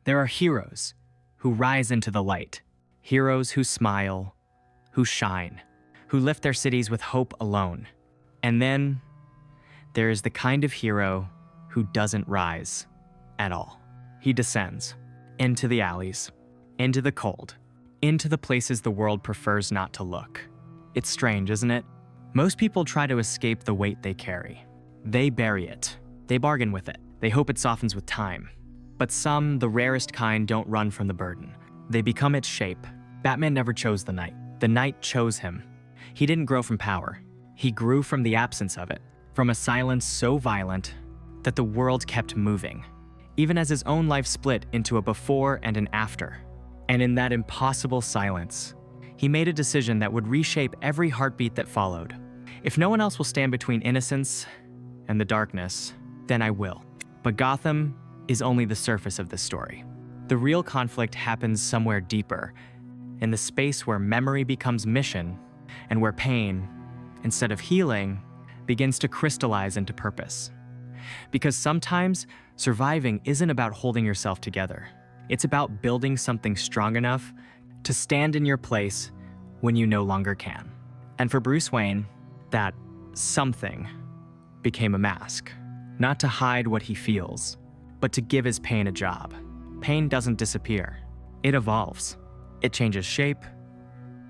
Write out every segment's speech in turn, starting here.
There are heroes who rise into the light, heroes who smile, who shine, who lift their cities with hope alone. And then there is the kind of hero who doesn't rise at all. He descends into the alleys, into the cold, into the places the world prefers not to look. It's strange, isn't it? Most people try to escape the weight they carry. They bury it. They bargain with it. They hope it softens with time. But some, the rarest kind, don't run from the burden. They become its shape. Batman never chose the night. The night chose him. He didn't grow from power. He grew from the absence of it, from a silence so violent that the world kept moving, even as his own life split into a before and an after. And in that impossible silence, he made a decision that would reshape every heartbeat that followed. If no one else will stand between innocence and the darkness, then I will. But Gotham is only the surface of this story. The real conflict happens somewhere deeper, in the space where memory becomes mission and where pain, instead of healing, begins to crystallize into purpose. Because sometimes surviving isn't about holding yourself together. It's about building something strong enough to stand in your place when you no longer can. And for Bruce Wayne, that something became a mask, not to hide what he feels, but to give his pain a job. Pain doesn't disappear. It evolves. It changes shape,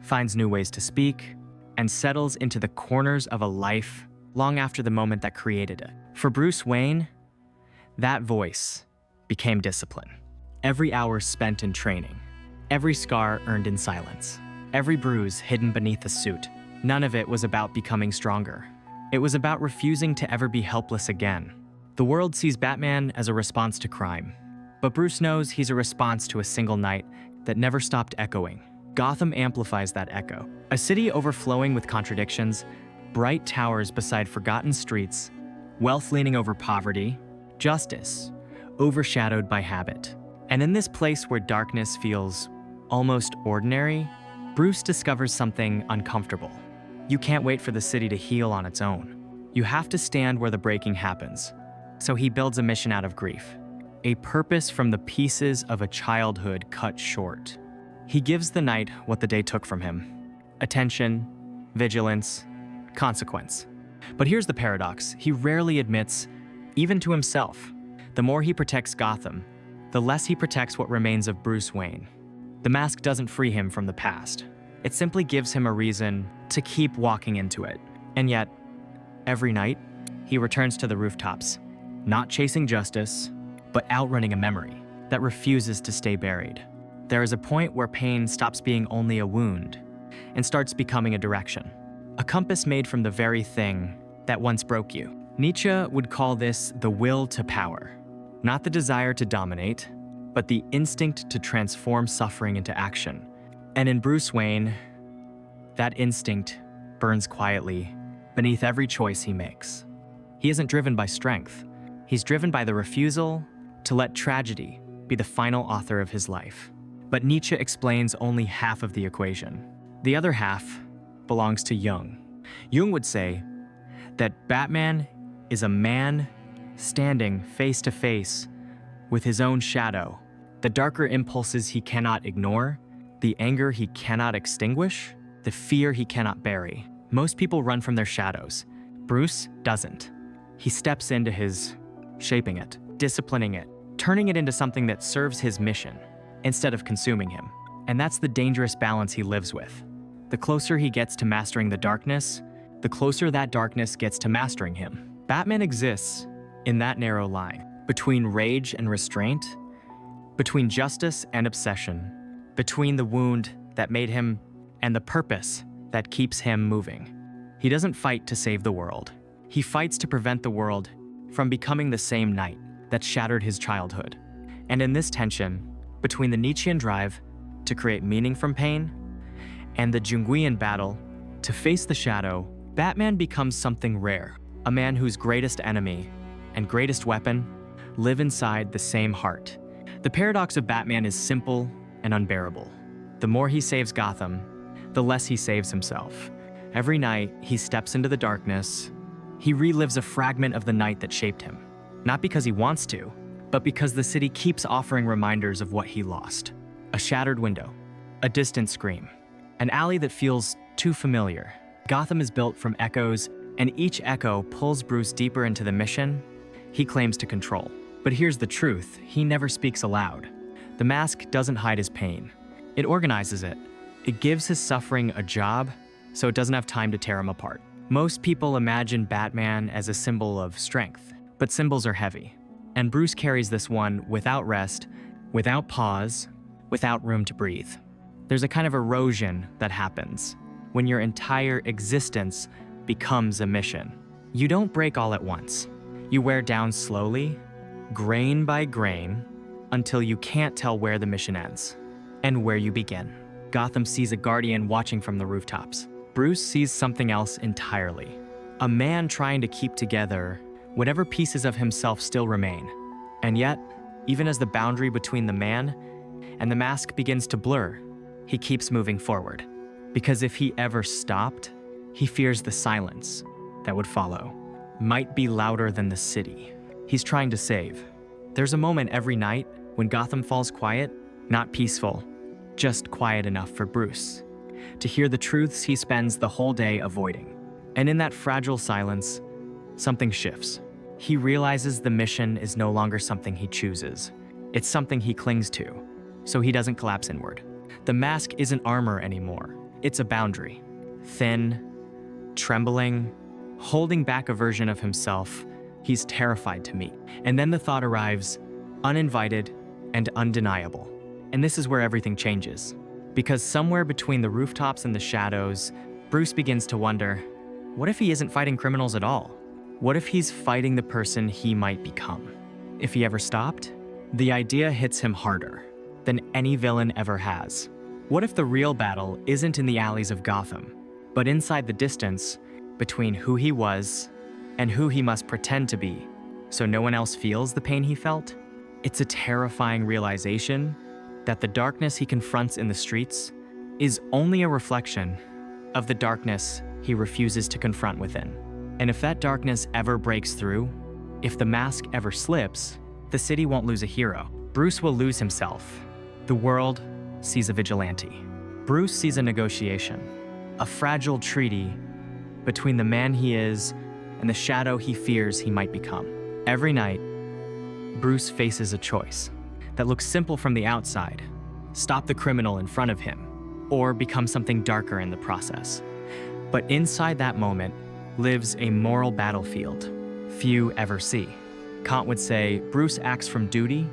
finds new ways to speak, and settles into the corners of a life long after the moment that created it. For Bruce Wayne, that voice became discipline. Every hour spent in training, every scar earned in silence, every bruise hidden beneath a suit. None of it was about becoming stronger. It was about refusing to ever be helpless again. The world sees Batman as a response to crime, but Bruce knows he's a response to a single night that never stopped echoing. Gotham amplifies that echo. A city overflowing with contradictions, bright towers beside forgotten streets, wealth leaning over poverty, justice overshadowed by habit. And in this place where darkness feels almost ordinary, Bruce discovers something uncomfortable. You can't wait for the city to heal on its own. You have to stand where the breaking happens. So he builds a mission out of grief, a purpose from the pieces of a childhood cut short. He gives the night what the day took from him: attention, vigilance, consequence. But here's the paradox. He rarely admits, even to himself, the more he protects Gotham, the less he protects what remains of Bruce Wayne. The mask doesn't free him from the past. It simply gives him a reason to keep walking into it. And yet, every night, he returns to the rooftops, not chasing justice, but outrunning a memory that refuses to stay buried. There is a point where pain stops being only a wound and starts becoming a direction, a compass made from the very thing that once broke you. Nietzsche would call this the will to power, not the desire to dominate, but the instinct to transform suffering into action. And in Bruce Wayne, that instinct burns quietly beneath every choice he makes. He isn't driven by strength. He's driven by the refusal to let tragedy be the final author of his life. But Nietzsche explains only half of the equation. The other half belongs to Jung. Jung would say that Batman is a man standing face to face with his own shadow, the darker impulses he cannot ignore, the anger he cannot extinguish, the fear he cannot bury. Most people run from their shadows. Bruce doesn't. He steps into his shaping it, disciplining it, turning it into something that serves his mission instead of consuming him. And that's the dangerous balance he lives with. The closer he gets to mastering the darkness, the closer that darkness gets to mastering him. Batman exists in that narrow line, between rage and restraint, between justice and obsession, between the wound that made him and the purpose that keeps him moving. He doesn't fight to save the world. He fights to prevent the world from becoming the same night that shattered his childhood. And in this tension, between the Nietzschean drive to create meaning from pain and the Jungian battle to face the shadow, Batman becomes something rare, a man whose greatest enemy and greatest weapon live inside the same heart. The paradox of Batman is simple and unbearable. The more he saves Gotham, the less he saves himself. Every night he steps into the darkness, he relives a fragment of the night that shaped him. Not because he wants to, but because the city keeps offering reminders of what he lost. A shattered window, a distant scream, an alley that feels too familiar. Gotham is built from echoes, and each echo pulls Bruce deeper into the mission he claims to control. But here's the truth, he never speaks aloud. The mask doesn't hide his pain. It organizes it. It gives his suffering a job, so it doesn't have time to tear him apart. Most people imagine Batman as a symbol of strength, but symbols are heavy. And Bruce carries this one without rest, without pause, without room to breathe. There's a kind of erosion that happens when your entire existence becomes a mission. You don't break all at once. You wear down slowly, grain by grain, until you can't tell where the mission ends and where you begin. Gotham sees a guardian watching from the rooftops. Bruce sees something else entirely. A man trying to keep together whatever pieces of himself still remain. And yet, even as the boundary between the man and the mask begins to blur, he keeps moving forward. Because if he ever stopped, he fears the silence that would follow might be louder than the city he's trying to save. There's a moment every night when Gotham falls quiet, not peaceful, just quiet enough for Bruce to hear the truths he spends the whole day avoiding. And in that fragile silence, something shifts. He realizes the mission is no longer something he chooses. It's something he clings to, so he doesn't collapse inward. The mask isn't armor anymore. It's a boundary. Thin, trembling, holding back a version of himself he's terrified to meet. And then the thought arrives, uninvited and undeniable. And this is where everything changes. Because somewhere between the rooftops and the shadows, Bruce begins to wonder, what if he isn't fighting criminals at all? What if he's fighting the person he might become? If he ever stopped, the idea hits him harder than any villain ever has. What if the real battle isn't in the alleys of Gotham, but inside the distance between who he was and who he must pretend to be, so no one else feels the pain he felt? It's a terrifying realization that the darkness he confronts in the streets is only a reflection of the darkness he refuses to confront within. And if that darkness ever breaks through, if the mask ever slips, the city won't lose a hero. Bruce will lose himself. The world sees a vigilante. Bruce sees a negotiation, a fragile treaty between the man he is and the shadow he fears he might become. Every night, Bruce faces a choice that looks simple from the outside: stop the criminal in front of him, or become something darker in the process. But inside that moment lives a moral battlefield few ever see. Kant would say, Bruce acts from duty,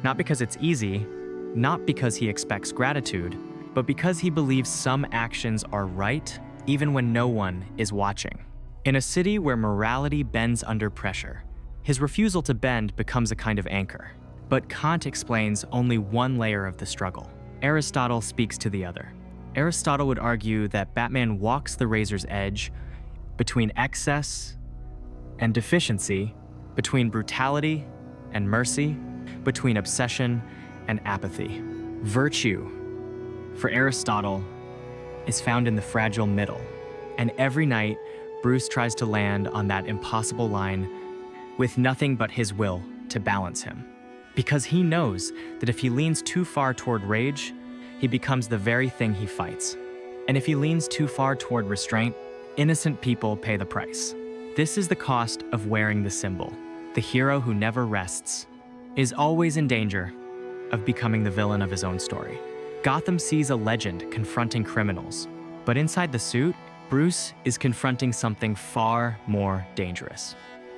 not because it's easy, not because he expects gratitude, but because he believes some actions are right even when no one is watching. In a city where morality bends under pressure, his refusal to bend becomes a kind of anchor. But Kant explains only one layer of the struggle. Aristotle speaks to the other. Aristotle would argue that Batman walks the razor's edge between excess and deficiency, between brutality and mercy, between obsession and apathy. Virtue, for Aristotle, is found in the fragile middle. And every night, Bruce tries to land on that impossible line with nothing but his will to balance him. Because he knows that if he leans too far toward rage, he becomes the very thing he fights. And if he leans too far toward restraint, innocent people pay the price. This is the cost of wearing the symbol. The hero who never rests is always in danger of becoming the villain of his own story. Gotham sees a legend confronting criminals, but inside the suit, Bruce is confronting something far more dangerous.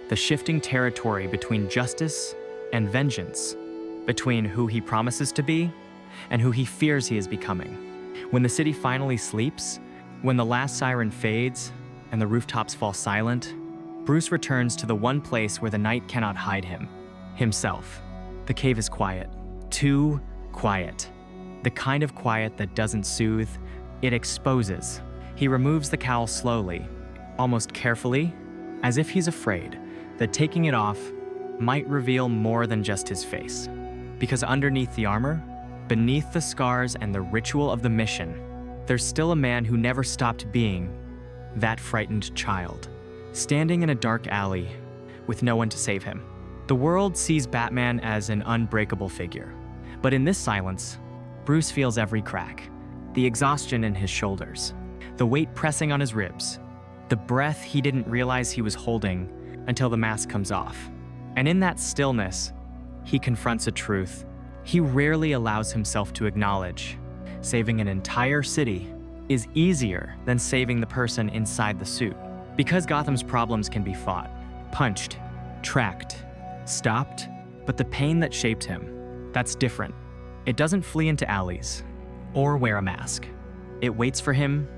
The shifting territory between justice and vengeance, between who he promises to be and who he fears he is becoming. When the city finally sleeps, when the last siren fades and the rooftops fall silent, Bruce returns to the one place where the night cannot hide him, himself. The cave is quiet, too quiet. The kind of quiet that doesn't soothe, it exposes. He removes the cowl slowly, almost carefully, as if he's afraid that taking it off might reveal more than just his face. Because underneath the armor, beneath the scars and the ritual of the mission, there's still a man who never stopped being that frightened child, standing in a dark alley with no one to save him. The world sees Batman as an unbreakable figure. But in this silence, Bruce feels every crack. The exhaustion in his shoulders, the weight pressing on his ribs, the breath he didn't realize he was holding until the mask comes off. And in that stillness, he confronts a truth he rarely allows himself to acknowledge. Saving an entire city is easier than saving the person inside the suit. Because Gotham's problems can be fought, punched, tracked, stopped, but the pain that shaped him, that's different. It doesn't flee into alleys or wear a mask. It waits for him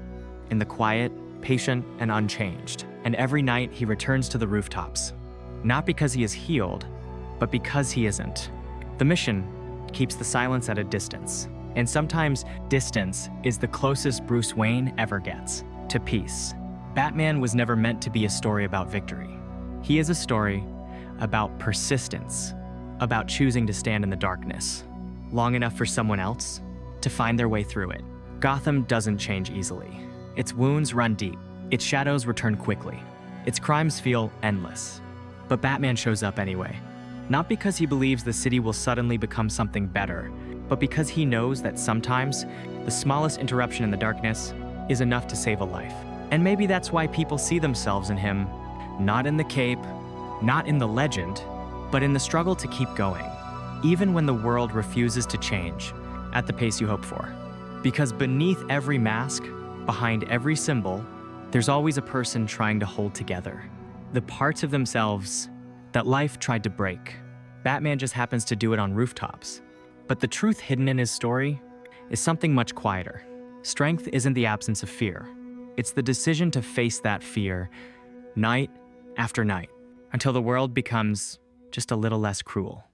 in the quiet, patient, and unchanged. And every night he returns to the rooftops, not because he is healed, but because he isn't. The mission keeps the silence at a distance, and sometimes distance is the closest Bruce Wayne ever gets to peace. Batman was never meant to be a story about victory. He is a story about persistence, about choosing to stand in the darkness long enough for someone else to find their way through it. Gotham doesn't change easily. Its wounds run deep. Its shadows return quickly. Its crimes feel endless. But Batman shows up anyway. Not because he believes the city will suddenly become something better, but because he knows that sometimes the smallest interruption in the darkness is enough to save a life. And maybe that's why people see themselves in him, not in the cape, not in the legend, but in the struggle to keep going, even when the world refuses to change at the pace you hope for. Because beneath every mask, behind every symbol, there's always a person trying to hold together the parts of themselves that life tried to break. Batman just happens to do it on rooftops. But the truth hidden in his story is something much quieter. Strength isn't the absence of fear. It's the decision to face that fear night after night until the world becomes just a little less cruel.